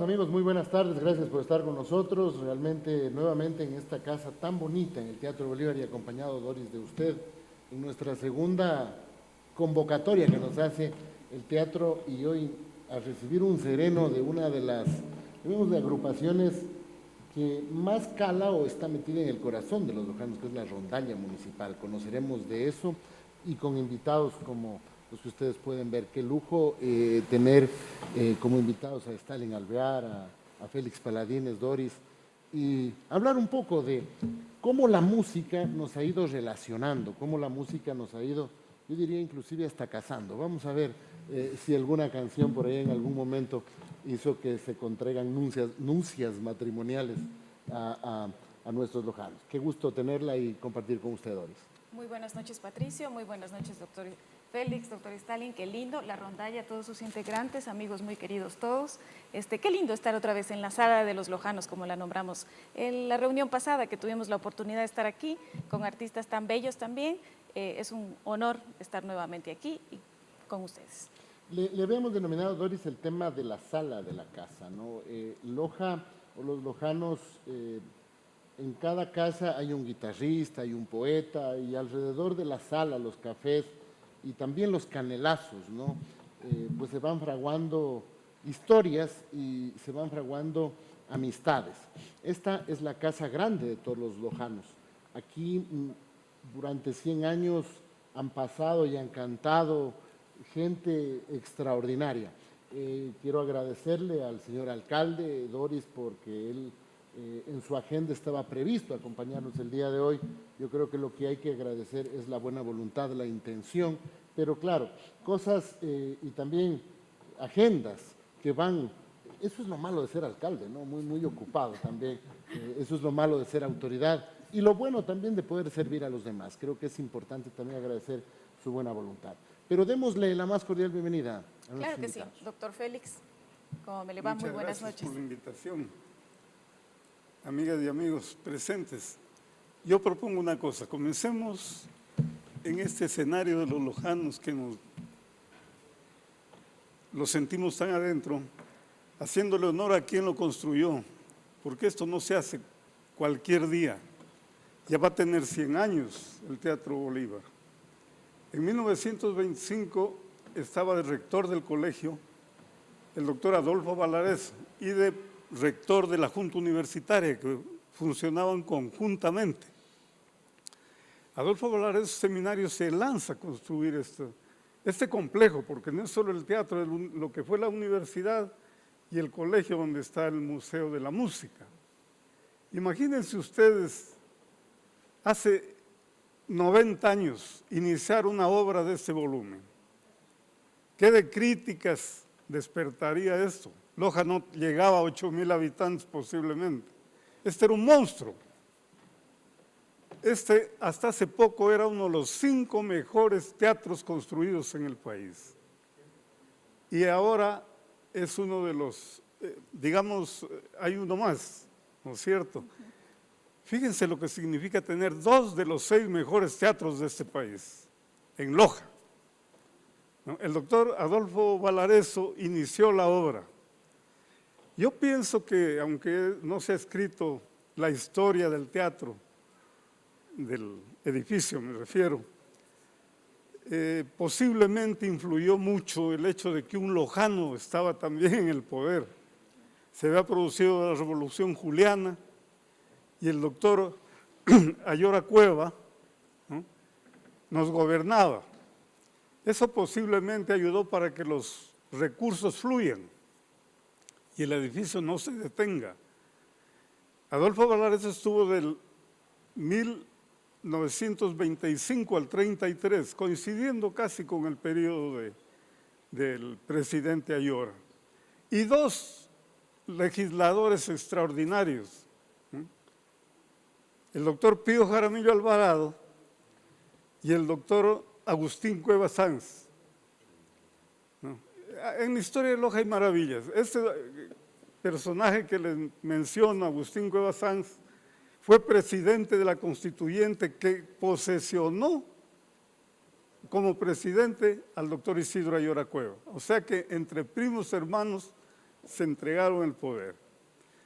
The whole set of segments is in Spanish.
estimados amigos, muy buenas tardes, gracias por estar con nosotros, realmente nuevamente en esta casa tan bonita, en el Teatro Bolívar y acompañado, Doris, de usted, en nuestra segunda convocatoria que nos hace el teatro y hoy a recibir un sereno de una de las, digamos, de agrupaciones que más cala o está metida en el corazón de los lojanos, que es la rondalla municipal. Conoceremos de eso y con invitados como los que ustedes pueden ver. Qué lujo tener como invitados a Stalin Alvear, a Félix Paladines, Doris, y hablar un poco de cómo la música nos ha ido relacionando, cómo la música nos ha ido, yo diría inclusive hasta casando. Vamos a ver si alguna canción por ahí en algún momento hizo que se contraigan nuncias matrimoniales a nuestros lojanos. Qué gusto tenerla y compartir con usted, Doris. Muy buenas noches, Patricio. Muy buenas noches, doctor Félix, doctor Stalin. Qué lindo, la rondalla, todos sus integrantes, amigos muy queridos todos. Qué lindo estar otra vez en la sala de los lojanos, como la nombramos en la reunión pasada, que tuvimos la oportunidad de estar aquí con artistas tan bellos también. Es un honor estar nuevamente aquí y con ustedes. Le habíamos denominado, Doris, el tema de la sala de la casa, ¿no? Loja o los lojanos, en cada casa hay un guitarrista, hay un poeta, y alrededor de la sala, los cafés y también los canelazos, ¿no? Pues se van fraguando historias y se van fraguando amistades. Esta es la casa grande de todos los lojanos. Aquí durante 100 años han pasado y han cantado gente extraordinaria. Quiero agradecerle al señor alcalde, Doris, porque él en su agenda estaba previsto acompañarnos el día de hoy. Yo creo que lo que hay que agradecer es la buena voluntad, la intención, pero claro, cosas y también agendas que van, eso es lo malo de ser alcalde, ¿no? Muy ocupado también, eso es lo malo de ser autoridad y lo bueno también de poder servir a los demás. Creo que es importante también agradecer su buena voluntad. Pero démosle la más cordial bienvenida a nuestros Claro que invitados. sí, doctor Félix, ¿cómo me le va? Muy buenas noches. Muchas gracias por la invitación. Amigas y amigos presentes, yo propongo una cosa, comencemos en este escenario de los lojanos que lo sentimos tan adentro, haciéndole honor a quien lo construyó, porque esto no se hace cualquier día. Ya va a tener 100 años el Teatro Bolívar. En 1925 estaba de rector del colegio el doctor Adolfo Valadez y de rector de la Junta Universitaria, que funcionaban conjuntamente. Adolfo Valadez, su seminario, se lanza a construir este complejo, porque no es solo el teatro, es lo que fue la universidad y el colegio donde está el Museo de la Música. Imagínense ustedes, hace 90 años, iniciar una obra de este volumen. ¿Qué de críticas despertaría esto? Loja no llegaba a 8,000 habitantes posiblemente. Este era un monstruo. Hasta hace poco era uno de los 5 mejores teatros construidos en el país. Y ahora es uno de los, digamos, hay uno más, ¿no es cierto? Fíjense lo que significa tener 2 de los 6 mejores teatros de este país, en Loja. El doctor Adolfo Valareso inició la obra. Yo pienso que, aunque no se ha escrito la historia del teatro, del edificio me refiero, posiblemente influyó mucho el hecho de que un lojano estaba también en el poder. Se había producido la Revolución Juliana, y el doctor Ayora Cueva, ¿no?, nos gobernaba. Eso posiblemente ayudó para que los recursos fluyan y el edificio no se detenga. Adolfo Valadez estuvo del 1925 al 33, coincidiendo casi con el periodo del presidente Ayora. Y 2 legisladores extraordinarios, el doctor Pío Jaramillo Alvarado y el doctor Agustín Cueva Sanz. En la historia de Loja hay maravillas. Este personaje que les menciono, Agustín Cueva Sanz, fue presidente de la Constituyente que posesionó como presidente al doctor Isidro Ayora Cueva. O sea que entre primos hermanos se entregaron el poder.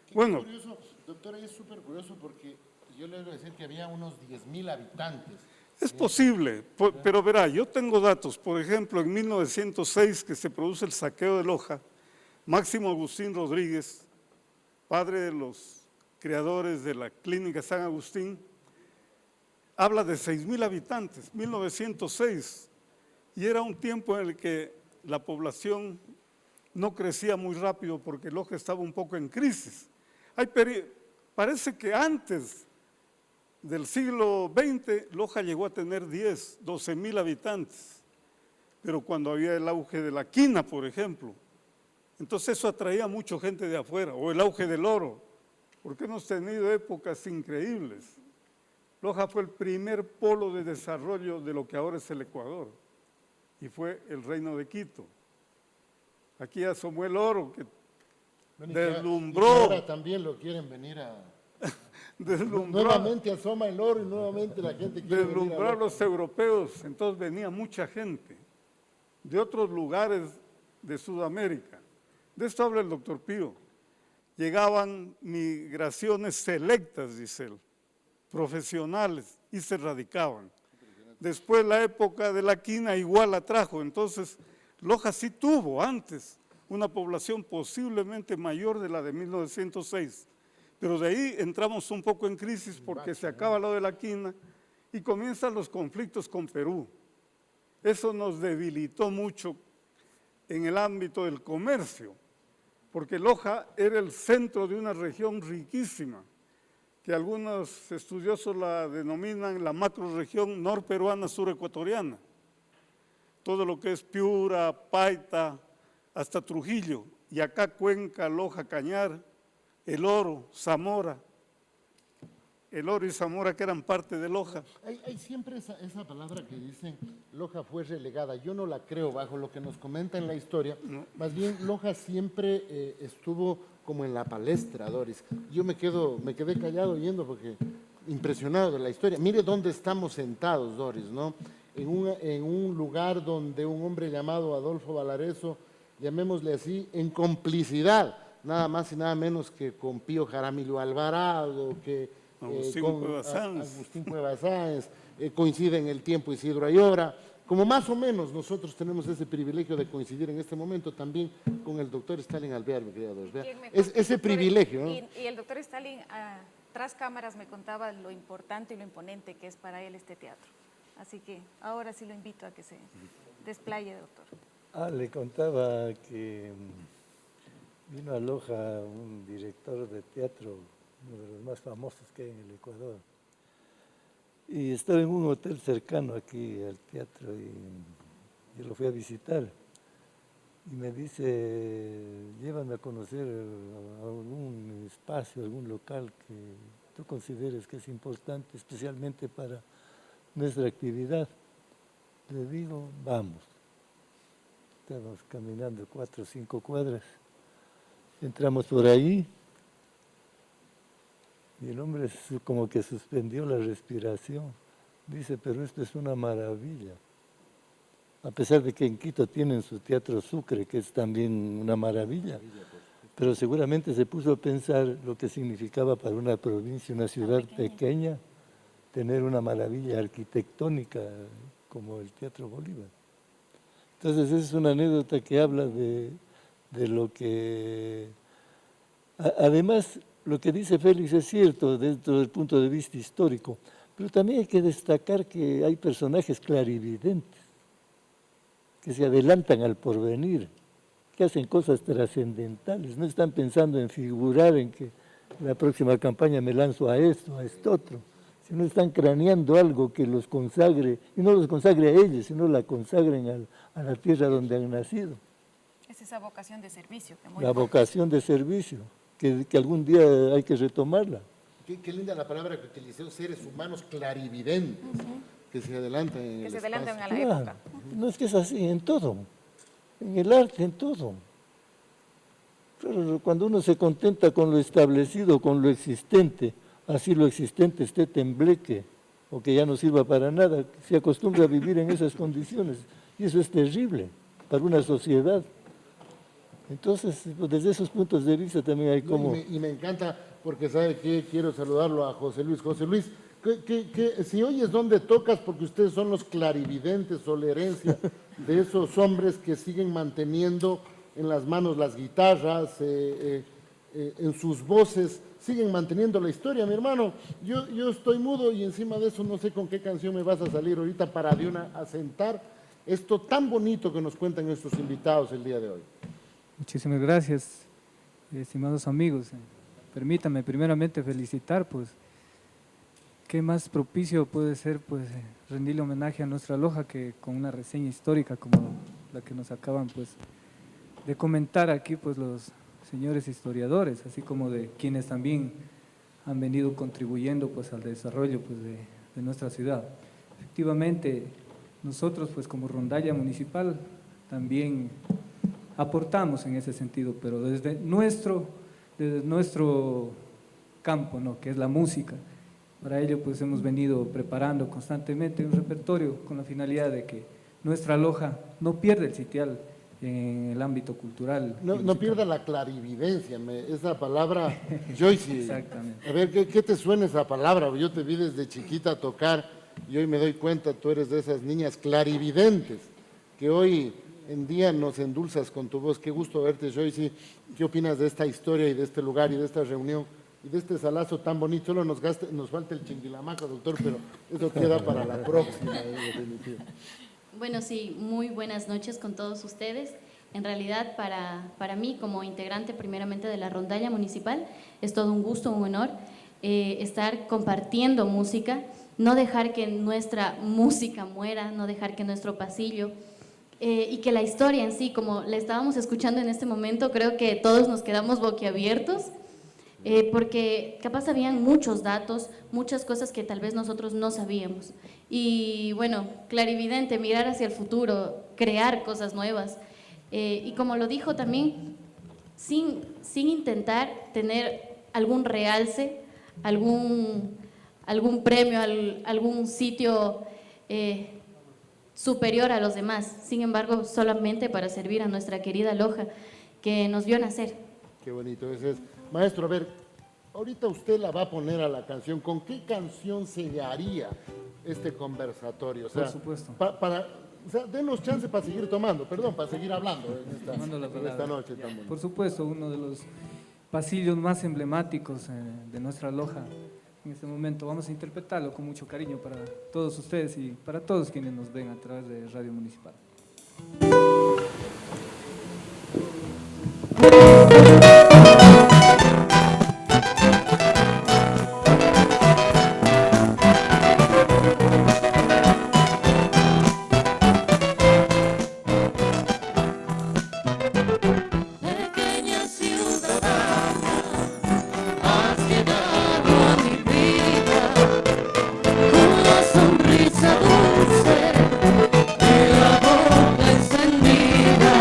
Qué Bueno, curioso, doctora, es súper curioso porque yo le voy a decir que había unos 10.000 habitantes. es posible, pero verá, yo tengo datos. Por ejemplo, en 1906, que se produce el saqueo de Loja, Máximo Agustín Rodríguez, padre de los creadores de la Clínica San Agustín, habla de 6.000 habitantes, 1906, y era un tiempo en el que la población no crecía muy rápido porque Loja estaba un poco en crisis. Parece que antes del siglo XX, Loja llegó a tener 10, 12.000 habitantes, pero cuando había el auge de la quina, por ejemplo, entonces eso atraía a mucha gente de afuera, o el auge del oro, porque hemos tenido épocas increíbles. Loja fue el primer polo de desarrollo de lo que ahora es el Ecuador, y fue el Reino de Quito. Aquí asomó el oro que deslumbró. Y ahora también lo quieren venir a... Nuevamente asoma el oro y nuevamente la gente quiere deslumbrar a venir los europeos. Entonces venía mucha gente de otros lugares de Sudamérica. De esto habla el doctor Pío. Llegaban migraciones selectas, dice él, profesionales, y se radicaban. Después la época de la quina igual la trajo. Entonces Loja sí tuvo antes una población posiblemente mayor de la de 1906. Pero de ahí entramos un poco en crisis porque se acaba lo de la quina y comienzan los conflictos con Perú. Eso nos debilitó mucho en el ámbito del comercio, porque Loja era el centro de una región riquísima, que algunos estudiosos la denominan la macrorregión norperuana surecuatoriana. Todo lo que es Piura, Paita, hasta Trujillo, y acá Cuenca, Loja, Cañar, El Oro, Zamora, El Oro y Zamora que eran parte de Loja. Hay siempre esa palabra que dicen, Loja fue relegada. Yo no la creo bajo lo que nos comenta en la historia. No. Más bien, Loja siempre estuvo como en la palestra, Doris. Yo me quedé callado oyendo porque impresionado de la historia. Mire dónde estamos sentados, Doris, ¿no? En un lugar donde un hombre llamado Adolfo Valareso, llamémosle así, en complicidad, nada más y nada menos que con Pío Jaramillo Alvarado, que Agustín Cuevas Sáenz, coincide en el tiempo Isidro Ayora, como más o menos nosotros tenemos ese privilegio de coincidir en este momento también con el doctor Stalin Alvear, mi querida Doris. Es ese privilegio, ¿no? Y el doctor Stalin, tras cámaras, me contaba lo importante y lo imponente que es para él este teatro. Así que ahora sí lo invito a que se desplaye, doctor. Le contaba que vino a Loja un director de teatro, uno de los más famosos que hay en el Ecuador, y estaba en un hotel cercano aquí al teatro y yo lo fui a visitar y me dice, llévame a conocer algún espacio, algún local que tú consideres que es importante, especialmente para nuestra actividad. Le digo, vamos. Estábamos caminando 4 o 5 cuadras, entramos por ahí y el hombre como que suspendió la respiración. Dice, pero esto es una maravilla. A pesar de que en Quito tienen su Teatro Sucre, que es también una maravilla, pero seguramente se puso a pensar lo que significaba para una provincia, una ciudad pequeña, tener una maravilla arquitectónica como el Teatro Bolívar. Entonces, esa es una anécdota que habla de lo que... Además, lo que dice Félix es cierto dentro del punto de vista histórico, pero también hay que destacar que hay personajes clarividentes, que se adelantan al porvenir, que hacen cosas trascendentales, no están pensando en figurar en que la próxima campaña me lanzo a esto, a esto otro, sino están craneando algo que los consagre, y no los consagre a ellos, sino la consagren a la tierra donde han nacido. Es esa vocación de servicio. La vocación de servicio, que algún día hay que retomarla. Qué linda la palabra que utilizó, seres humanos clarividentes, que se adelantan en el espacio. A la época. No es que es así, en todo, en el arte, en todo. Pero cuando uno se contenta con lo establecido, con lo existente, así lo existente esté tembleque o que ya no sirva para nada, se acostumbra a vivir en esas condiciones y eso es terrible para una sociedad. Entonces, pues, desde esos puntos de vista también hay como... Y me encanta porque sabe que quiero saludarlo a José Luis. José Luis, si oyes dónde tocas, porque ustedes son los clarividentes o la herencia de esos hombres que siguen manteniendo en las manos las guitarras, en sus voces, siguen manteniendo la historia, mi hermano. Yo estoy mudo y encima de eso no sé con qué canción me vas a salir ahorita para de una asentar esto tan bonito que nos cuentan estos invitados el día de hoy. Muchísimas gracias, estimados amigos. Permítame primeramente felicitar, pues, qué más propicio puede ser, pues, rendirle homenaje a nuestra loja que con una reseña histórica como la que nos acaban, pues, de comentar aquí, pues, los señores historiadores, así como de quienes también han venido contribuyendo, pues, al desarrollo, pues, de nuestra ciudad. Efectivamente, nosotros, pues, como rondalla municipal, también aportamos en ese sentido, pero desde nuestro campo, ¿no?, que es la música. Para ello, pues, hemos venido preparando constantemente un repertorio con la finalidad de que nuestra loja no pierda el sitial en el ámbito cultural. No pierda la clarividencia, esa palabra, Joyce. Exactamente. A ver, ¿qué te suena esa palabra? Yo te vi desde chiquita tocar y hoy me doy cuenta, tú eres de esas niñas clarividentes que hoy en día nos endulzas con tu voz. Qué gusto verte, Joyce. ¿Qué opinas de esta historia y de este lugar y de esta reunión y de este salazo tan bonito? Solo nos falta el chinguilamaco, doctor, pero eso queda para la próxima, definitivamente. Bueno, sí, muy buenas noches con todos ustedes. En realidad, para mí, como integrante primeramente de la rondalla municipal, es todo un gusto, un honor estar compartiendo música, no dejar que nuestra música muera, no dejar que nuestro pasillo y que la historia en sí, como la estábamos escuchando en este momento, creo que todos nos quedamos boquiabiertos, porque capaz habían muchos datos, muchas cosas que tal vez nosotros no sabíamos. Y bueno, clarividente, mirar hacia el futuro, crear cosas nuevas. Y como lo dijo también, sin intentar tener algún realce, algún premio, algún sitio superior a los demás. Sin embargo, solamente para servir a nuestra querida loja que nos vio nacer. Qué bonito ese es. Maestro, a ver, ahorita usted la va a poner a la canción. ¿Con qué canción sellaría este conversatorio? O sea, Por supuesto. O sea, denos chance para seguir tomando, para seguir hablando en esta noche tan bonita. Por supuesto, uno de los pasillos más emblemáticos de nuestra loja. En este momento vamos a interpretarlo con mucho cariño para todos ustedes y para todos quienes nos ven a través de Radio Municipal. Sonrisa dulce y la boca encendida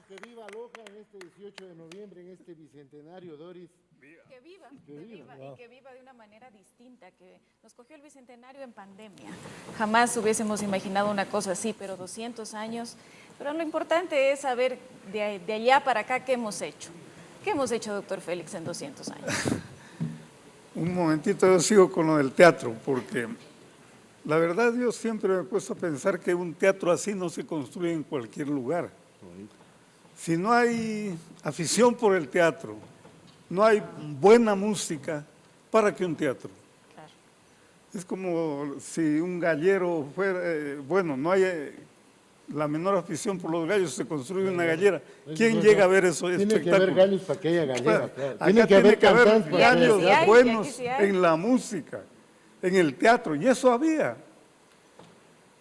que viva Loja en este 18 de noviembre, en este bicentenario, Doris. Que viva, Que viva. y que viva de una manera distinta, que nos cogió el bicentenario en pandemia. Jamás hubiésemos imaginado una cosa así, pero 200 años. Pero lo importante es saber de allá para acá qué hemos hecho. ¿Qué hemos hecho, doctor Félix, en 200 años? Un momentito, yo sigo con lo del teatro, porque la verdad yo siempre me he puesto a pensar que un teatro así no se construye en cualquier lugar. Si no hay afición por el teatro, no hay buena música, ¿para qué un teatro? Claro. Es como si un gallero fuera, bueno, no hay la menor afición por los gallos, se construye una gallera. ¿Quién llega a ver esos espectáculos? Tiene que haber gallos para que haya gallera. Claro, Tiene acá que haber cantantes para que haya gallos sí hay, buenos y aquí sí hay. en la música, en el teatro, y eso había.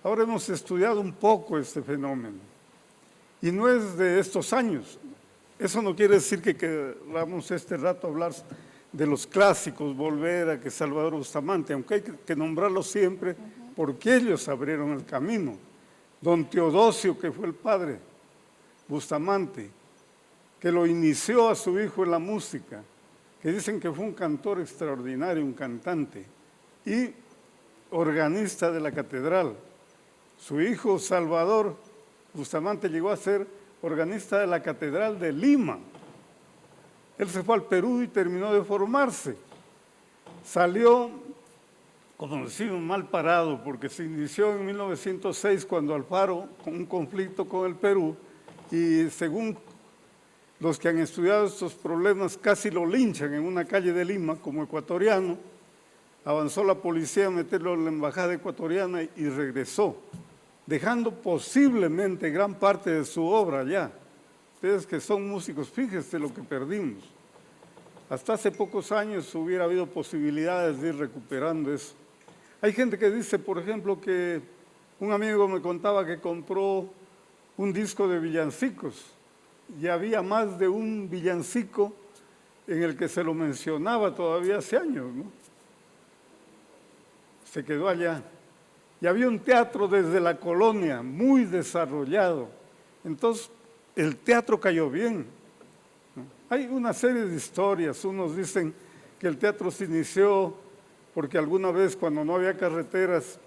Ahora hemos estudiado un poco este fenómeno, y no es de estos años. Eso no quiere decir que vamos este rato a hablar de los clásicos, volver a que Salvador Bustamante, aunque hay que nombrarlos siempre, porque ellos abrieron el camino. Don Teodosio, que fue el padre, Bustamante, que lo inició a su hijo en la música, que dicen que fue un cantor extraordinario, un cantante, y organista de la catedral. Su hijo Salvador Bustamante llegó a ser organista de la Catedral de Lima. Él se fue al Perú y terminó de formarse. Salió, como decimos, mal parado, porque se inició en 1906 cuando Alfaro, con un conflicto con el Perú, y según los que han estudiado estos problemas, casi lo linchan en una calle de Lima como ecuatoriano. Avanzó la policía a meterlo en la embajada ecuatoriana y regresó, dejando posiblemente gran parte de su obra allá. Ustedes que son músicos, fíjense lo que perdimos. Hasta hace pocos años hubiera habido posibilidades de ir recuperando eso. Hay gente que dice, por ejemplo, que un amigo me contaba que compró un disco de villancicos y había más de un villancico en el que se lo mencionaba todavía hace años, ¿no? Se quedó allá. Y había un teatro desde la colonia, muy desarrollado. Entonces, el teatro cayó bien. Hay una serie de historias. Unos dicen que el teatro se inició porque alguna vez, cuando no había carreteras,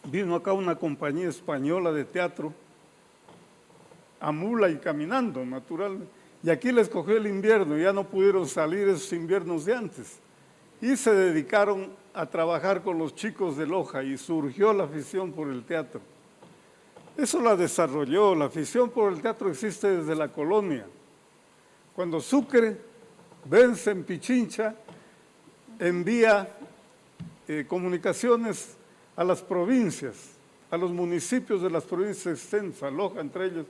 vino acá una compañía española de teatro, a mula y caminando, naturalmente. Y aquí les cogió el invierno, ya no pudieron salir esos inviernos de antes. Y se dedicaron a trabajar con los chicos de Loja y surgió la afición por el teatro. Eso la desarrolló, la afición por el teatro existe desde la colonia. Cuando Sucre vence en Pichincha, envía comunicaciones a las provincias, a los municipios de las provincias extensas, Loja entre ellos,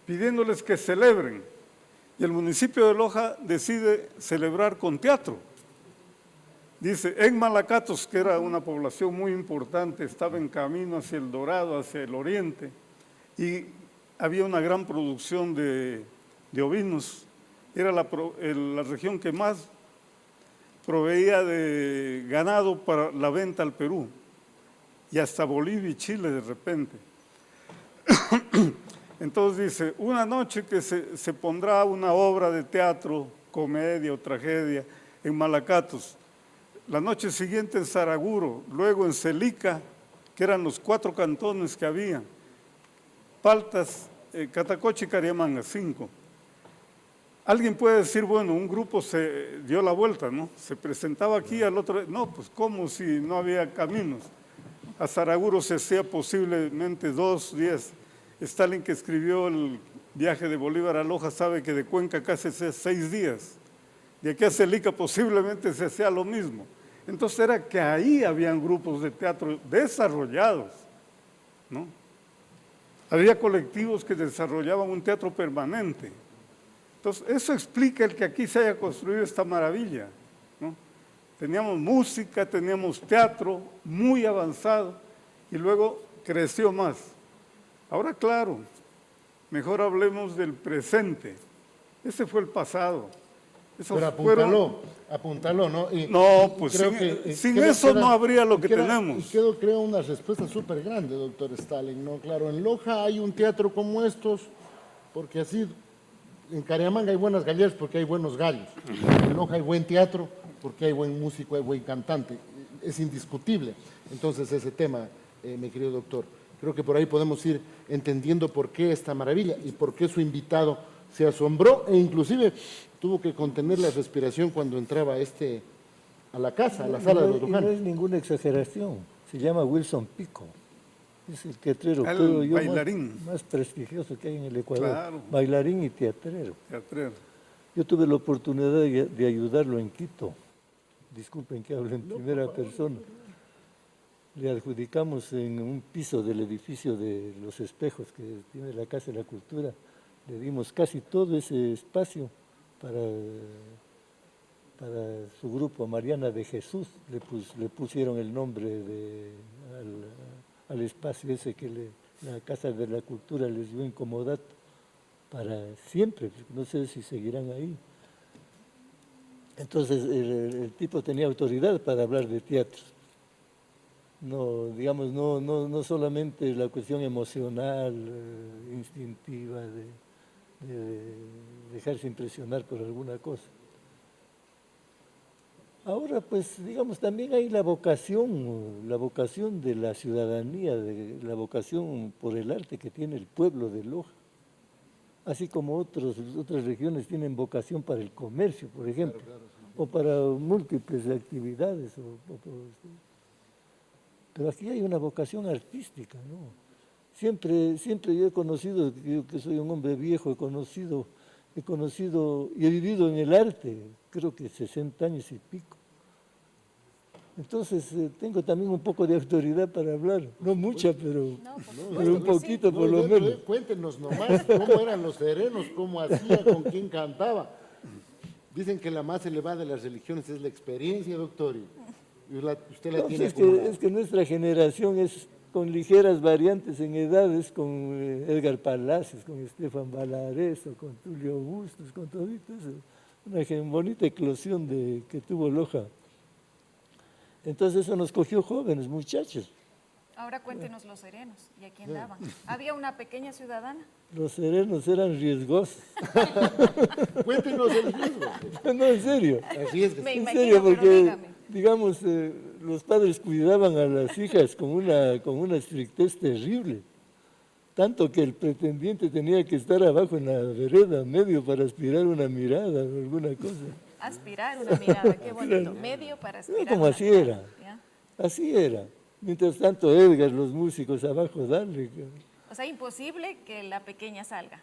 pidiéndoles que celebren. Y el municipio de Loja decide celebrar con teatro. Dice, en Malacatos, que era una población muy importante, estaba en camino hacia el Dorado, hacia el oriente, y había una gran producción de ovinos. Era la región que más proveía de ganado para la venta al Perú, y hasta Bolivia y Chile de repente. Entonces dice, una noche que se pondrá una obra de teatro, comedia o tragedia en Malacatos. La noche siguiente en Saraguro, luego en Celica, que eran los 4 cantones que había, Paltas, Catacoche y Cariamanga, 5. Alguien puede decir, bueno, un grupo se dio la vuelta, ¿no? Se presentaba aquí, al otro, no, pues ¿cómo si no había caminos? A Saraguro se hacía posiblemente 2 días. Stalin, que escribió el viaje de Bolívar a Loja, sabe que de Cuenca casi se hace 6 días. De aquí a Celica posiblemente se hacía lo mismo. Entonces era que ahí habían grupos de teatro desarrollados, ¿no? Había colectivos que desarrollaban un teatro permanente. Entonces eso explica el que aquí se haya construido esta maravilla, ¿no? Teníamos música, teníamos teatro muy avanzado y luego creció más. Ahora, claro, mejor hablemos del presente. Ese fue el pasado. Pero apúntalo, ¿no? Y no, pues creo sin eso no habría lo que tenemos. Y creo una respuesta súper grande, doctor Stalin, ¿no? Claro, en Loja hay un teatro como estos, porque así en Cariamanga hay buenas galleras porque hay buenos gallos. En Loja hay buen teatro porque hay buen músico, hay buen cantante. Es indiscutible. Entonces ese tema, mi querido doctor, creo que por ahí podemos ir entendiendo por qué esta maravilla y por qué su invitado se asombró e inclusive tuvo que contener la respiración cuando entraba a la casa, a la sala de los No Lojanos. es ninguna exageración. Se llama Wilson Pico. Es el teatrero, El creo yo, bailarín. más prestigioso que hay en el Ecuador. Claro. Bailarín y teatrero. Teatrero. Yo tuve la oportunidad de ayudarlo en Quito. Disculpen que hable en primera persona. Le adjudicamos en un piso del edificio de Los Espejos que tiene la Casa de la Cultura. Le dimos casi todo ese espacio para su grupo, Mariana de Jesús. Le pusieron el nombre al espacio ese que la Casa de la Cultura les dio en comodato para siempre. No sé si seguirán ahí. Entonces el tipo tenía autoridad para hablar de teatro. No, digamos, no solamente la cuestión emocional, instintiva, de dejarse impresionar por alguna cosa. Ahora, pues, digamos, también hay la vocación de la ciudadanía, la vocación por el arte que tiene el pueblo de Loja. Así como otras regiones tienen vocación para el comercio, por ejemplo, o para múltiples actividades. Pero aquí hay una vocación artística, ¿no? Siempre yo he conocido, yo que soy un hombre viejo, he conocido y he vivido en el arte, creo que 60 años y pico. Entonces tengo también un poco de autoridad para hablar, no mucha, pero un poquito por lo menos. Cuéntenos nomás cómo eran los serenos, cómo hacía, con quién cantaba. Dicen que la más elevada de las religiones es la experiencia, doctor, y usted la tiene Es que nuestra generación es con ligeras variantes en edades, con Edgar Palacios, con Estefan Valareso, con Tulio Bustos, con todito eso. Una bonita eclosión que tuvo Loja. Entonces eso nos cogió jóvenes, muchachos. Ahora cuéntenos los serenos y a quién daban. ¿Había una pequeña ciudadana? Los serenos eran riesgosos. Cuéntenos el riesgo. No, en serio. Me En imagino, serio, pero porque, dígame. digamos, los padres cuidaban a las hijas con una estrictez terrible. Tanto que el pretendiente tenía que estar abajo en la vereda, medio para aspirar una mirada o alguna cosa. Aspirar una mirada, qué bonito. Medio para aspirar Como una así mirada, era. ¿ya? Así era. Mientras tanto, Edgar, los músicos abajo, dale. O sea, imposible que la pequeña salga.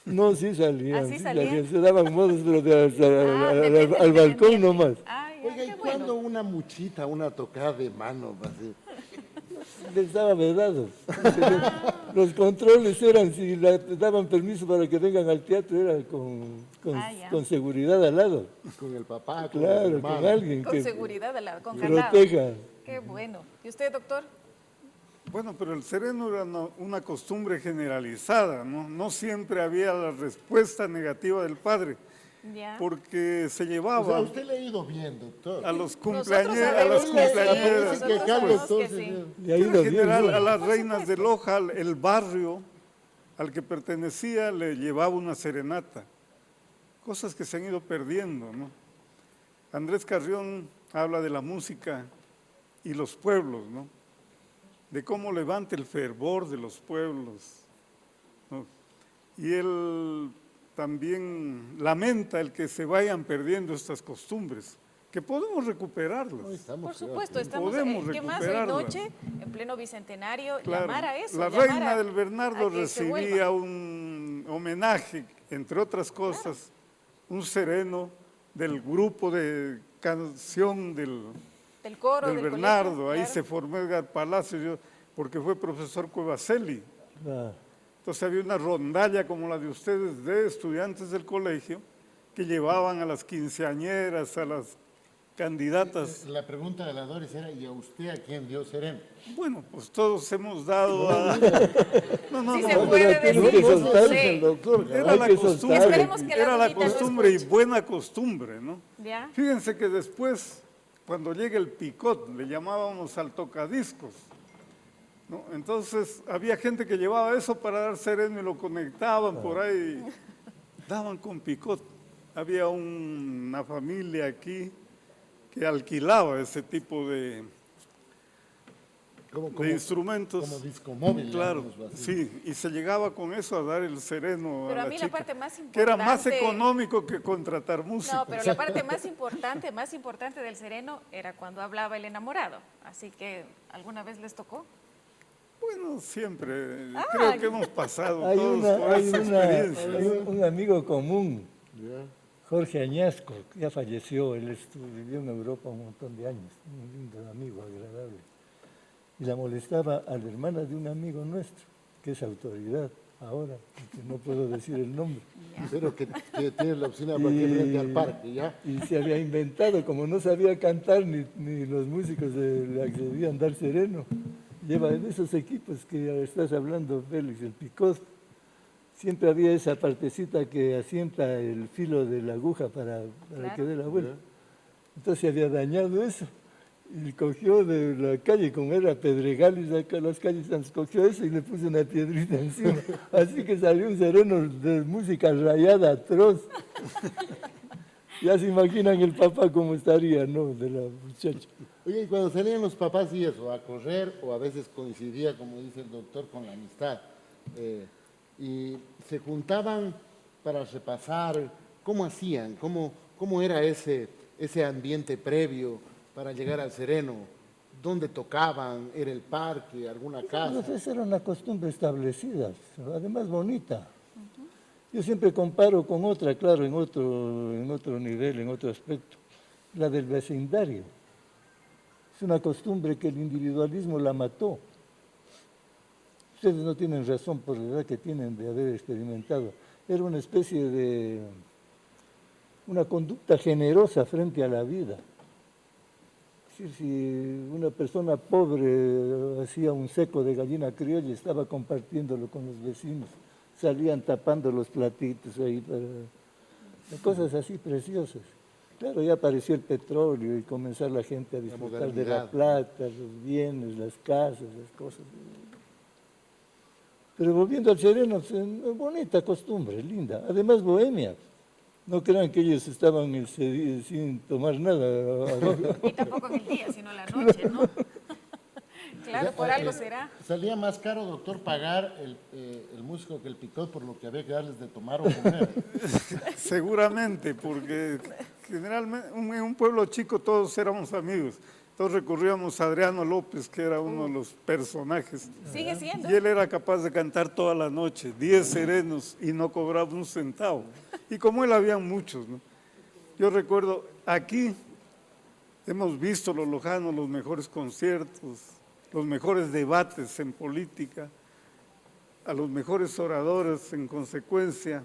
No, sí salían. ¿Ah, sí sí salían? Se daban modos, pero Depende al del balcón pretendiente. nomás. Ay, Oiga, ¿y qué cuándo bueno. una muchita, una tocada de mano? Les daba vedados. Los controles eran, si daban permiso para que vengan al teatro, era Ya. con seguridad al lado. Con el papá, con el Claro, hermano. con alguien Con que seguridad, con candado. proteja. Qué bueno. ¿Y usted, doctor? Bueno, pero el sereno era una costumbre generalizada, ¿no? No siempre había la respuesta negativa del padre, Ya. porque se O sea, llevaba usted le ha ido bien, doctor. a los Nosotros cumpleañeros, sabemos que sí, cumpleañeras, que nosotros Carlos, sabemos que entonces, sí. Le ha ido en bien. general ¿no? a las reinas de Loja, el barrio al que pertenecía le llevaba una serenata. Cosas que se han ido perdiendo, ¿no? Andrés Carrión habla de la música y los pueblos, ¿no? De cómo levanta el fervor de los pueblos, ¿no? Y él también lamenta el que se vayan perdiendo estas costumbres, que podemos recuperarlas. Por supuesto, estamos Podemos ¿qué más hoy recuperarlas. noche, en pleno bicentenario, Claro, llamar a eso? la llamar reina a- del Bernardo a que se recibía vuelva. un homenaje, entre otras cosas, un sereno del grupo de canción del Del coro, del del Bernardo, colegio, ahí claro. se formó Edgar Palacios, porque fue profesor Cuevaceli. Ah, Entonces había una rondalla como la de ustedes de estudiantes del colegio que llevaban a las quinceañeras, a las candidatas. La pregunta de la Doris era, ¿y a usted a quién dio sereno? Bueno, pues todos hemos dado a... No, Sí no, se no, puede pero tiene decir. que soltarse Sí. el doctor. era hay la que costumbre, soltarse. Esperemos que la era la Dorita lo costumbre y escuche. buena costumbre, ¿no? ¿Ya? Fíjense que después, cuando llega el picot, le llamábamos al tocadiscos, ¿no? Entonces había gente que llevaba eso para dar sereno y lo conectaban por ahí. daban con picot. Había una familia aquí que alquilaba ese tipo de instrumentos. Como disco móvil. Claro, llamémoslo así. sí, y se llegaba con eso a dar el sereno Pero a a la mí chica, la parte más importante... que era más económico que contratar músicos. No, pero la parte más importante del sereno era cuando hablaba el enamorado. Así que, ¿alguna vez les tocó? Bueno, siempre, creo que hemos pasado Hay, todos una, por hay, esa una- experiencia. hay un amigo común, Ya. Jorge Añasco, que ya falleció, él vivió en Europa un montón de años, un lindo amigo, agradable. Y la molestaba a la hermana de un amigo nuestro, que es autoridad ahora, que no puedo decir el nombre. Pero que tienes la oficina para que frente al parque, ¿ya? Y se había inventado, como no sabía cantar ni los músicos le accedían a dar sereno, lleva en esos equipos que estás hablando, Félix, el picot, siempre había esa partecita que asienta el filo de la aguja para Claro. que dé la vuelta. Entonces se había dañado eso. Y cogió de la calle, como era Pedregal y acá las calles, cogió eso y le puso una piedrita encima. Así que salió un sereno de música rayada, atroz. Ya se imaginan el papá cómo estaría, ¿no? De la muchacha. Oye, y cuando salían los papás y eso, a correr, o a veces coincidía, como dice el doctor, con la amistad, y se juntaban para repasar, ¿cómo hacían? ¿Cómo era ese ambiente previo para llegar al sereno? ¿Dónde tocaban? ¿Era el parque? ¿Alguna casa? Entonces era una costumbre establecida, además bonita. Yo siempre comparo con otra, claro, en otro nivel, en otro aspecto, la del vecindario. Es una costumbre que el individualismo la mató. Ustedes no tienen razón por la edad que tienen de haber experimentado. Era una especie de una conducta generosa frente a la vida. Es decir, si una persona pobre hacía un seco de gallina criolla, estaba compartiéndolo con los vecinos. Salían tapando los platitos ahí para cosas así preciosas. Claro, ya apareció el petróleo y comenzar la gente a disfrutar de la modernidad. plata, los bienes, las casas, las cosas. Pero volviendo al sereno, bonita costumbre, linda. Además, bohemia. No crean que ellos estaban sin tomar nada. Y tampoco en el día, sino en la noche, ¿no? Claro, por algo será. ¿Salía más caro, doctor, pagar el músico que el picot por lo que había que darles de tomar o comer? Seguramente, porque generalmente en un pueblo chico todos éramos amigos. Todos recurríamos a Adriano López, que era uno de los personajes. Sigue siendo. Y él era capaz de cantar toda la noche, 10 serenos, y no cobraba un centavo. Y como él, habían muchos, ¿no? Yo recuerdo, aquí hemos visto los lojanos los mejores conciertos, los mejores debates en política, a los mejores oradores en consecuencia,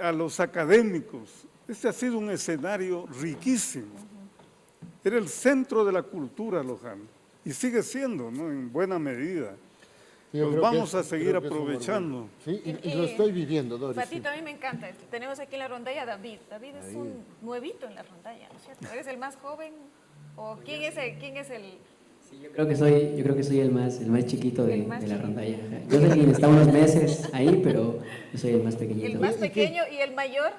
a los académicos. Este ha sido un escenario riquísimo. Era el centro de la cultura lojana y sigue siendo, ¿no? En buena medida. Yo Los creo que vamos a creo seguir que es un aprovechando. orgullo. Sí, y lo estoy viviendo, Doris. Patito, a mí me encanta. Tenemos aquí en la rondalla a David. David es un nuevito en la rondalla, ¿no es cierto? ¿Eres el más joven? ¿O quién es el...? Sí, yo creo que soy el más chiquito de El más la chiquito. rondalla. Ajá. Yo sé que está unos meses ahí, pero yo soy el más pequeñito. El más pequeño y el mayor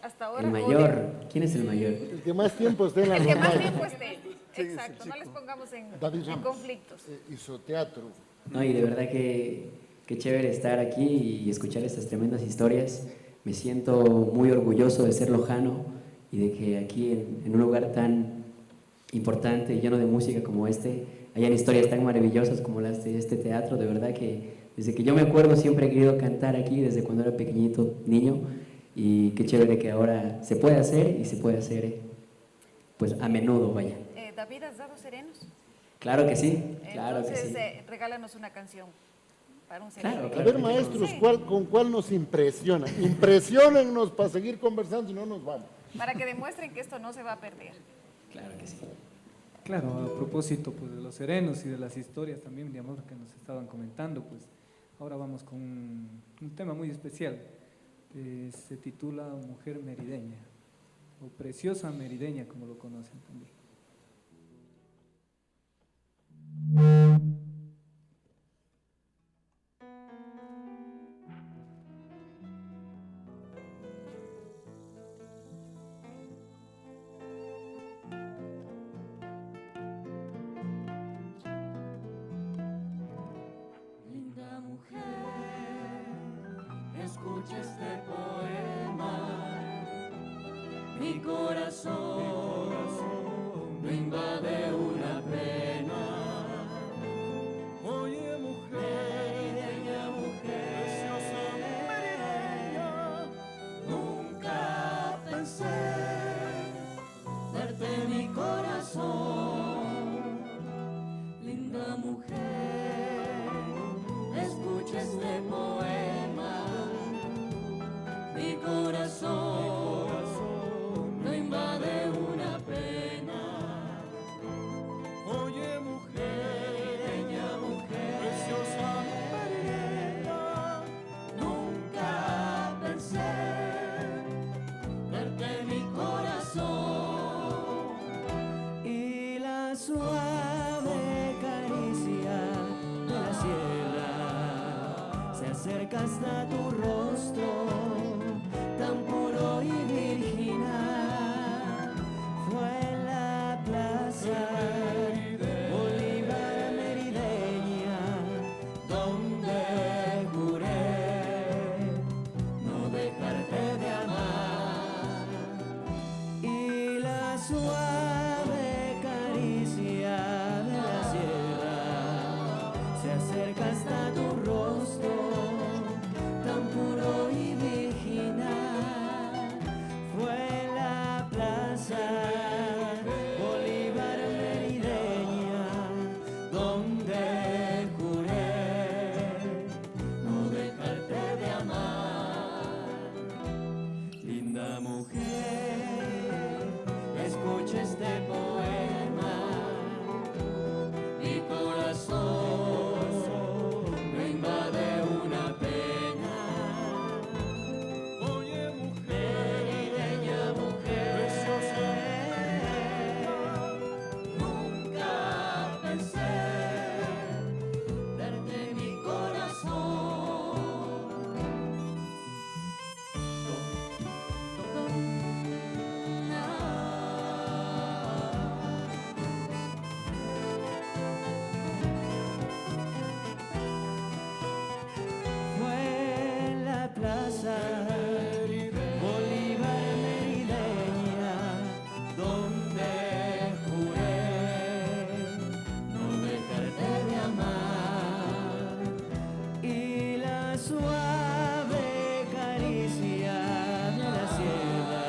hasta ahora. El mayor. ¿Quién es el mayor? El que más tiempo esté en la El que más rondalla. tiempo esté. Exacto, no les pongamos David en Ramos. conflictos. Hizo teatro. No, y de verdad que chévere estar aquí y escuchar estas tremendas historias. Me siento muy orgulloso de ser lojano y de que aquí en un lugar tan importante y lleno de música como este, hayan historias tan maravillosas como las de este teatro. De verdad que desde que yo me acuerdo siempre he querido cantar aquí, desde cuando era pequeñito, niño, y qué chévere que ahora se puede hacer y se puede hacer pues a menudo, vaya. David, ¿has dado serenos? Claro que sí, claro Entonces, que sí. regálanos una canción para un sereno. Claro, A ver, maestros, ¿con cuál nos impresiona? Impresionennos para seguir conversando y no nos vamos. Para que demuestren que esto no se va a perder. Claro que sí. Claro, a propósito pues, de los serenos y de las historias también, digamos, que nos estaban comentando, pues ahora vamos con un tema muy especial. Se titula Mujer Merideña, o Preciosa Merideña, como lo conocen también. escucha este poema. Mi corazón no invade una pena. Oye merideña, preciosa merideña, nunca pensé darte mi corazón. Linda mujer, escucha este poema. Mi corazón no invade una pena. Oye merideña, preciosa merideña, nunca pensé darte mi corazón. Y la suave caricia de la sierra se acerca hasta tu rostro, tan puro y virginal. Fue en la plaza Bolívar merideña donde juré no dejarte de amar. Y la suave caricia de la sierra se acerca hasta tu rostro, tan puro y virginal. Fue en la plaza Bolívar merideña donde juré no dejarte de amar. Linda mujer, escucha este poema. Mi corazón no invade una pena. Oye merideña, preciosa merideña, nunca pensé darte mi corazón. Fue en la plaza Bolívar merideña donde juré no dejarte de amar. Y la suave caricia de la sierra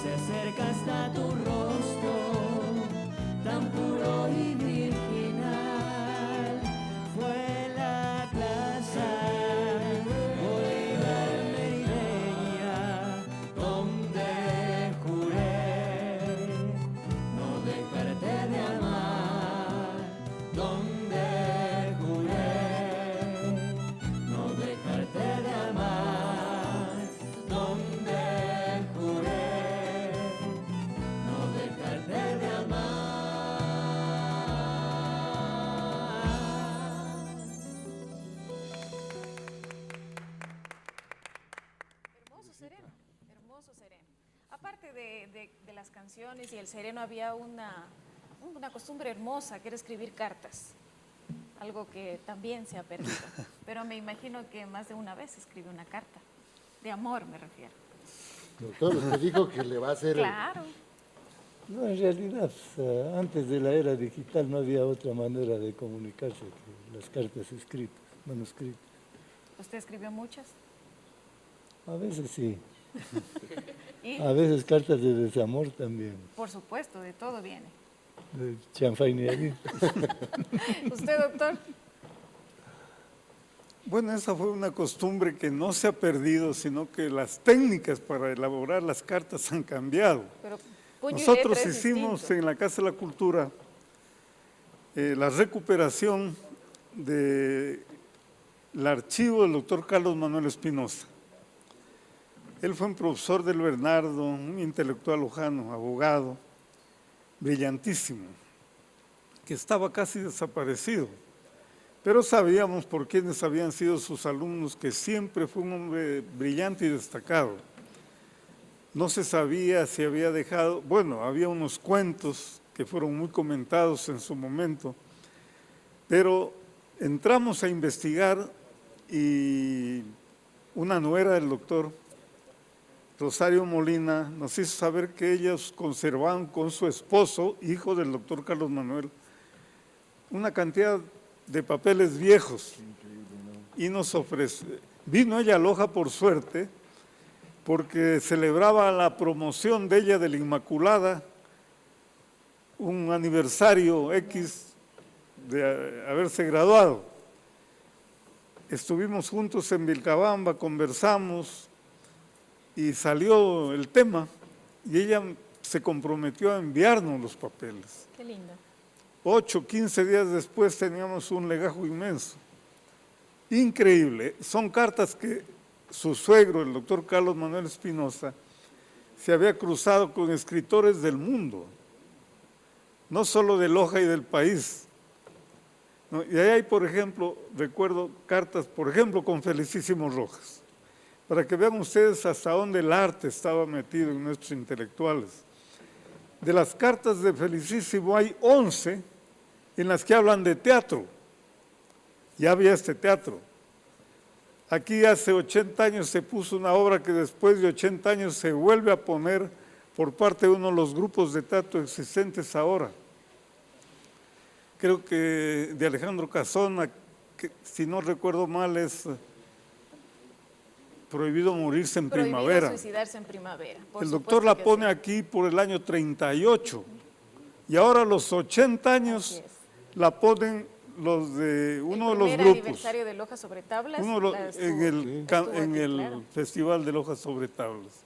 se acerca hasta tu rostro, tan puro y virginal. Fue la plaza Bolívar merideña donde juré no dejarte de amar, donde juré no dejarte de amar, donde juré no dejarte de amar. Hermoso sereno, hermoso sereno. Aparte de las canciones y el sereno, había una costumbre hermosa que era escribir cartas, algo que también se ha perdido. Pero me imagino que más de una vez escribió una carta, de amor me refiero. Doctor, usted dijo que le va a hacer... Claro, No, en realidad, antes de la era digital no había otra manera de comunicarse que las cartas escritas, manuscritas. ¿usted escribió muchas? A veces sí, Y, a veces cartas de desamor también, por supuesto, de todo viene. de chanfainería. ¿Usted, doctor? Bueno, esa fue una costumbre que no se ha perdido, sino que las técnicas para elaborar las cartas han cambiado. Pero puño y Nosotros letra es hicimos distinto. en la Casa de la Cultura la recuperación del archivo del doctor Carlos Manuel Espinosa. Él fue un profesor del Bernardo, un intelectual lojano, abogado, brillantísimo, que estaba casi desaparecido. Pero sabíamos por quiénes habían sido sus alumnos, que siempre fue un hombre brillante y destacado. No se sabía si había dejado, bueno, había unos cuentos que fueron muy comentados en su momento, pero entramos a investigar y una nuera del doctor, Rosario Molina, nos hizo saber que ellos conservaban con su esposo, hijo del doctor Carlos Manuel, una cantidad de papeles viejos. Y nos ofrece, vino ella a Loja por suerte, porque celebraba la promoción de ella de la Inmaculada, un aniversario X de haberse graduado. Estuvimos juntos en Vilcabamba, conversamos y salió el tema y ella se comprometió a enviarnos los papeles. Qué lindo. 8, 15 días después teníamos un legajo inmenso. Increíble. Son cartas que su suegro, el doctor Carlos Manuel Espinosa, se había cruzado con escritores del mundo, no solo de Loja y del país. ¿No? Y ahí hay, por ejemplo, recuerdo cartas, por ejemplo, con Felicísimo Rojas, para que vean ustedes hasta dónde el arte estaba metido en nuestros intelectuales. De las cartas de Felicísimo hay 11 en las que hablan de teatro. Ya había este teatro. Aquí hace 80 años se puso una obra que después de 80 años se vuelve a poner por parte de uno de los grupos de teatro existentes ahora. Creo que de Alejandro Casona, que si no recuerdo mal es Prohibido morirse en Prohibido primavera. suicidarse en primavera. Por El doctor supuesto la que pone sí. aquí por el año 38 y ahora a los 80 años Así es. la ponen los de uno de los El primer grupos. aniversario de Loja sobre Tablas. Uno de los- la en el, estuvo en aquí, el claro. Festival de Lojas sobre Tablas.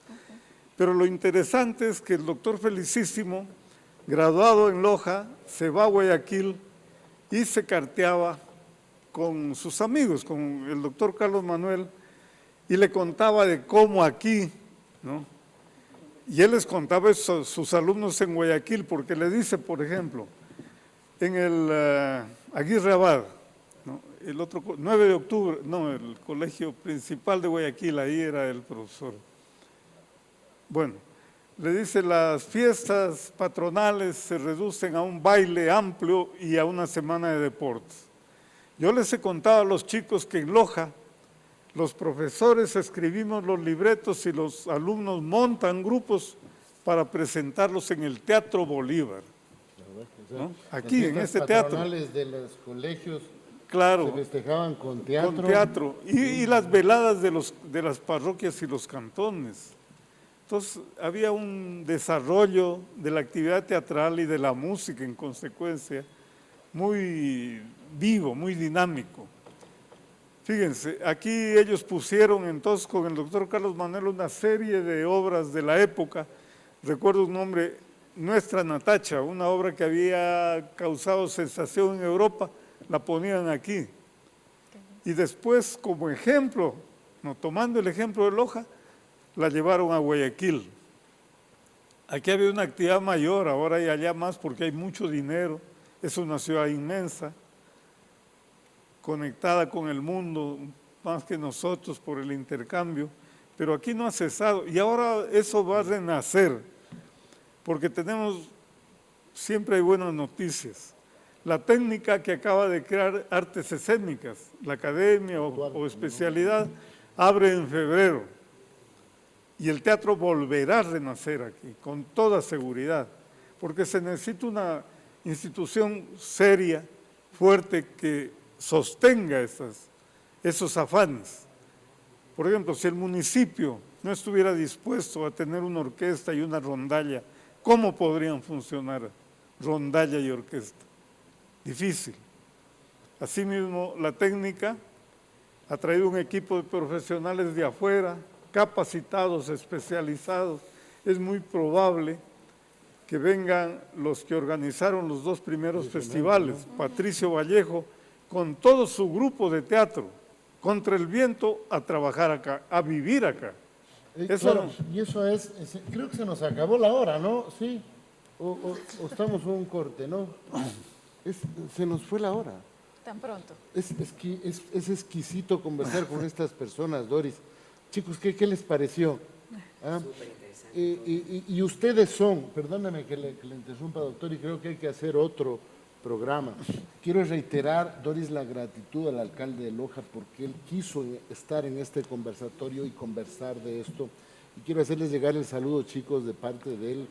Pero lo interesante es que el doctor Felicísimo, graduado en Loja, se va a Guayaquil y se carteaba con sus amigos, con el doctor Carlos Manuel, y le contaba de cómo aquí, ¿no? Y él les contaba eso a sus alumnos en Guayaquil, porque le dice, por ejemplo, en el Aguirre Abad, ¿no? El otro, 9 de octubre, no, el colegio principal de Guayaquil, ahí era el profesor. Bueno, le dice, las fiestas patronales se reducen a un baile amplio y a una semana de deportes. Yo les he contado a los chicos que en Loja, los profesores escribimos los libretos y los alumnos montan grupos para presentarlos en el Teatro Bolívar. ¿No? Aquí, en este teatro. Patronales de los colegios Claro, se festejaban con teatro. con teatro. Y las veladas de las parroquias y los cantones. Entonces, había un desarrollo de la actividad teatral y de la música en consecuencia, muy vivo, muy dinámico. Fíjense, aquí ellos pusieron entonces con el doctor Carlos Manuel una serie de obras de la época. Recuerdo un nombre, Nuestra Natacha, una obra que había causado sensación en Europa, la ponían aquí. Y después, como ejemplo, no, tomando el ejemplo de Loja, la llevaron a Guayaquil. Aquí había una actividad mayor, ahora hay allá más porque hay mucho dinero, es una ciudad inmensa, conectada con el mundo, más que nosotros por el intercambio, pero aquí no ha cesado y ahora eso va a renacer, porque siempre hay buenas noticias. La técnica que acaba de crear artes escénicas, la academia o especialidad, abre en febrero. Y el teatro volverá a renacer aquí, con toda seguridad, porque se necesita una institución seria, fuerte, que sostenga esos afanes. Por ejemplo, si el municipio no estuviera dispuesto a tener una orquesta y una rondalla, ¿cómo podrían funcionar rondalla y orquesta? Difícil. Asimismo, la técnica ha traído un equipo de profesionales de afuera, capacitados, especializados. Es muy probable que vengan los que organizaron los 2 primeros festivales, Patricio Vallejo, con todo su grupo de teatro, contra el viento, a trabajar acá, a vivir acá. Eso Claro, y eso creo que se nos acabó la hora, ¿no? Sí, o estamos en un corte, ¿no? Se nos fue la hora. Tan pronto. Es exquisito conversar con estas personas, Doris. Chicos, ¿qué les pareció? ¿Ah? Súper interesante. Y ustedes son, perdóname que le interrumpa, doctor, y creo que hay que hacer otro programa. Quiero reiterar, Doris, la gratitud al alcalde de Loja porque él quiso estar en este conversatorio y conversar de esto. Y quiero hacerles llegar el saludo, chicos, de parte de él,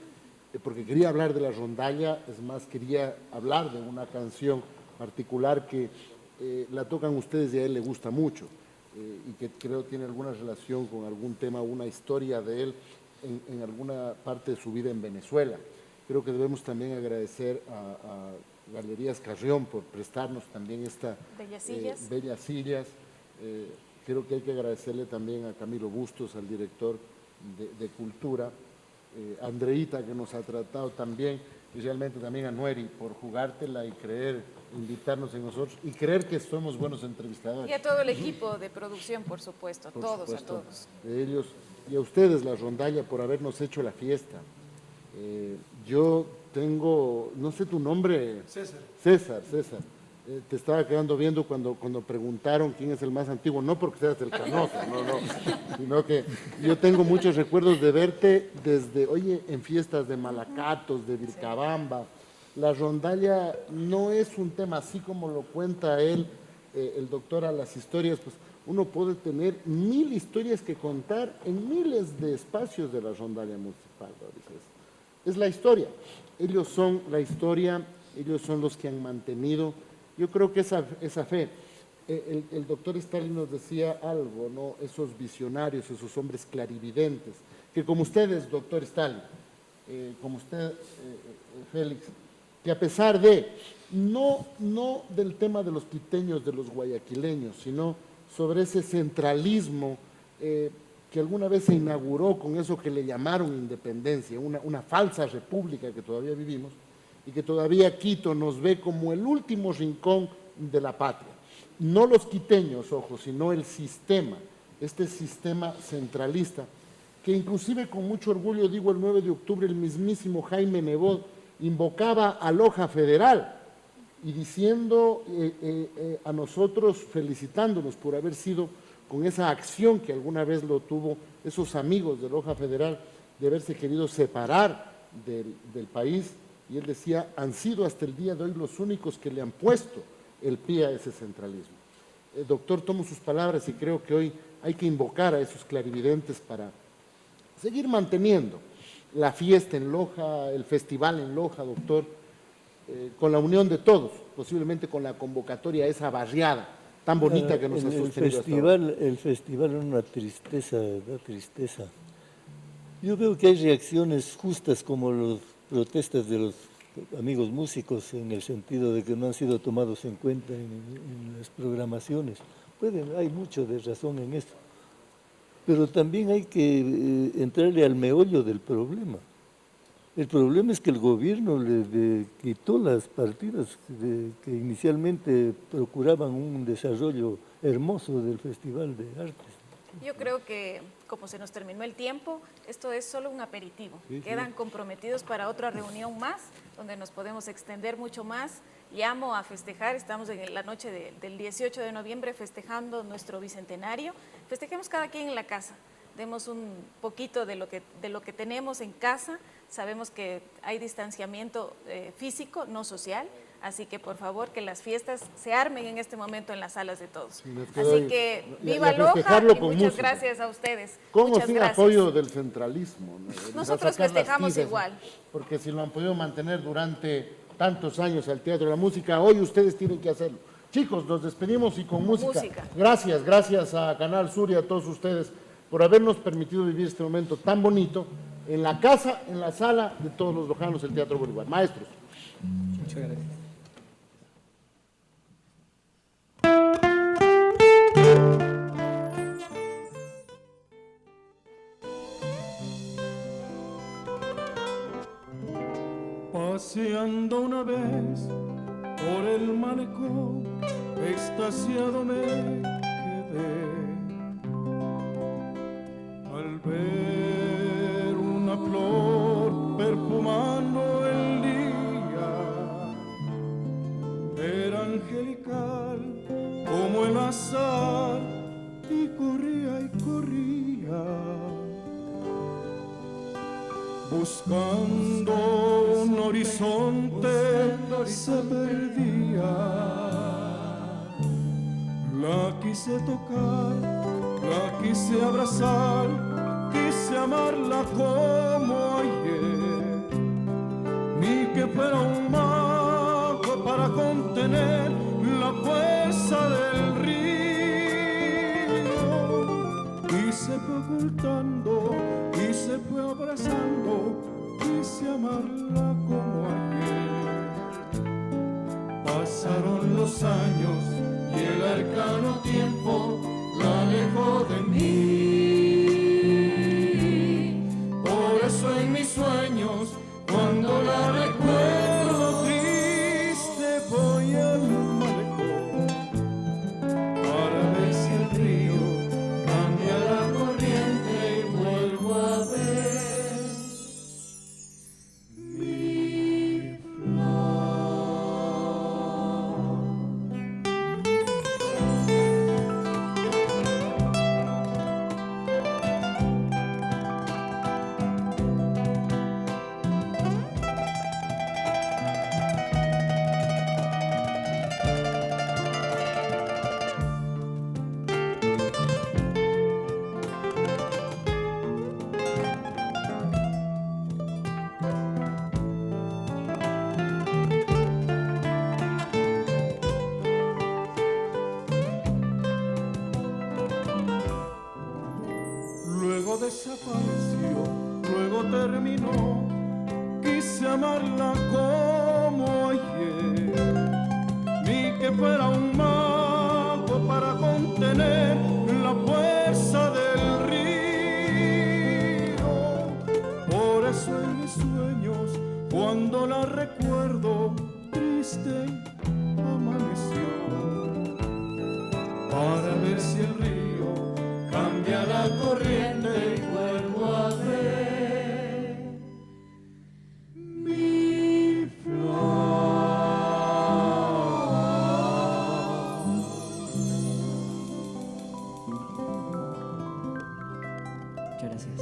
porque quería hablar de la rondalla, es más, quería hablar de una canción particular que la tocan ustedes y a él le gusta mucho, y que creo tiene alguna relación con algún tema, una historia de él en alguna parte de su vida en Venezuela. Creo que debemos también agradecer a Galerías Carrión por prestarnos también esta bellas sillas. Creo que hay que agradecerle también a Camilo Bustos, al director de Cultura, Andreita, que nos ha tratado también, y realmente también a Nueri por jugártela y invitarnos en nosotros y creer que somos buenos entrevistadores. Y a todo el equipo de producción, por supuesto, a todos. De ellos, y a ustedes, la rondalla, por habernos hecho la fiesta. Yo tengo, no sé tu nombre. César. Te estaba quedando viendo cuando preguntaron quién es el más antiguo, no porque seas el Canoso, no, sino que yo tengo muchos recuerdos de verte desde, en fiestas de Malacatos, de Vilcabamba. La rondalla no es un tema así como lo cuenta él, el doctor, a las historias, pues uno puede tener 1000 historias que contar en miles de espacios de la rondalla municipal. Es la historia, ellos son la historia, ellos son los que han mantenido. Yo creo que esa fe, el doctor Stalin nos decía algo, ¿no? Esos visionarios, esos hombres clarividentes, que como ustedes, doctor Stalin, como usted, Félix, que a pesar de, no del tema de los quiteños, de los guayaquileños, sino sobre ese centralismo que alguna vez se inauguró con eso que le llamaron independencia, una falsa república que todavía vivimos, y que todavía Quito nos ve como el último rincón de la patria. No los quiteños, ojo, sino el sistema, este sistema centralista, que inclusive con mucho orgullo, digo, el 9 de octubre, el mismísimo Jaime Nebot invocaba a Loja Federal y diciendo a nosotros, felicitándonos por haber sido con esa acción que alguna vez lo tuvo esos amigos de Loja Federal, de haberse querido separar del país. Y él decía, han sido hasta el día de hoy los únicos que le han puesto el pie a ese centralismo. Doctor, tomo sus palabras y creo que hoy hay que invocar a esos clarividentes para seguir manteniendo la fiesta en Loja, el festival en Loja, doctor, con la unión de todos, posiblemente con la convocatoria a esa barriada tan bonita que nos ha sostenido hasta ahora. El festival es una tristeza, da tristeza. Yo veo que hay reacciones justas como las protestas de los amigos músicos en el sentido de que no han sido tomados en cuenta en las programaciones. Hay mucho de razón en eso. Pero también hay que entrarle al meollo del problema. El problema es que el gobierno le quitó las partidas que inicialmente procuraban un desarrollo hermoso del Festival de Artes. Yo creo que, como se nos terminó el tiempo, esto es solo un aperitivo. Quedan comprometidos para otra reunión más, donde nos podemos extender mucho más. Llamo a festejar, estamos en la noche del 18 de noviembre festejando nuestro bicentenario. Festejemos cada quien en la casa, demos un poquito de lo que tenemos en casa. Sabemos que hay distanciamiento físico, no social. Así que, por favor, que las fiestas se armen en este momento en las salas de todos. Así que, viva Loja y muchas gracias a ustedes. ¿Cómo sin apoyo del centralismo? Nosotros festejamos igual. Porque si lo han podido mantener durante tantos años al Teatro de la Música, hoy ustedes tienen que hacerlo. Chicos, nos despedimos y con música. Gracias a Canal Sur y a todos ustedes por habernos permitido vivir este momento tan bonito en la casa, en la sala de todos los lojanos, el Teatro Bolívar. Maestros. Muchas gracias. Paseando una vez por el malecón, extasiado me quedé al ver una flor perfumando el día. Era angelical como el azar y corría y corría. buscando un horizonte se perdía. La quise tocar, la quise abrazar, quise amarla como ayer, ni que fuera un mago para contener la fuerza del río. Y se fue ocultando, y se fue abrazando, quise amarla como ayer. Pasaron los años y el arcano tiempo la alejó de mí. Por eso en mis sueños, cuando la recuerdo triste, voy al malecón para ver si el río cambia la corriente y vuelvo a ver mi flor. Luego desapareció, luego terminó, quise amarla como ayer, ni que fuera un mago para contener la fuerza del río. Por eso en mis sueños, cuando la recuerdo triste, amaneció, para ver si el río cambia la corriente y vuelvo a ver mi flor. Muchas gracias.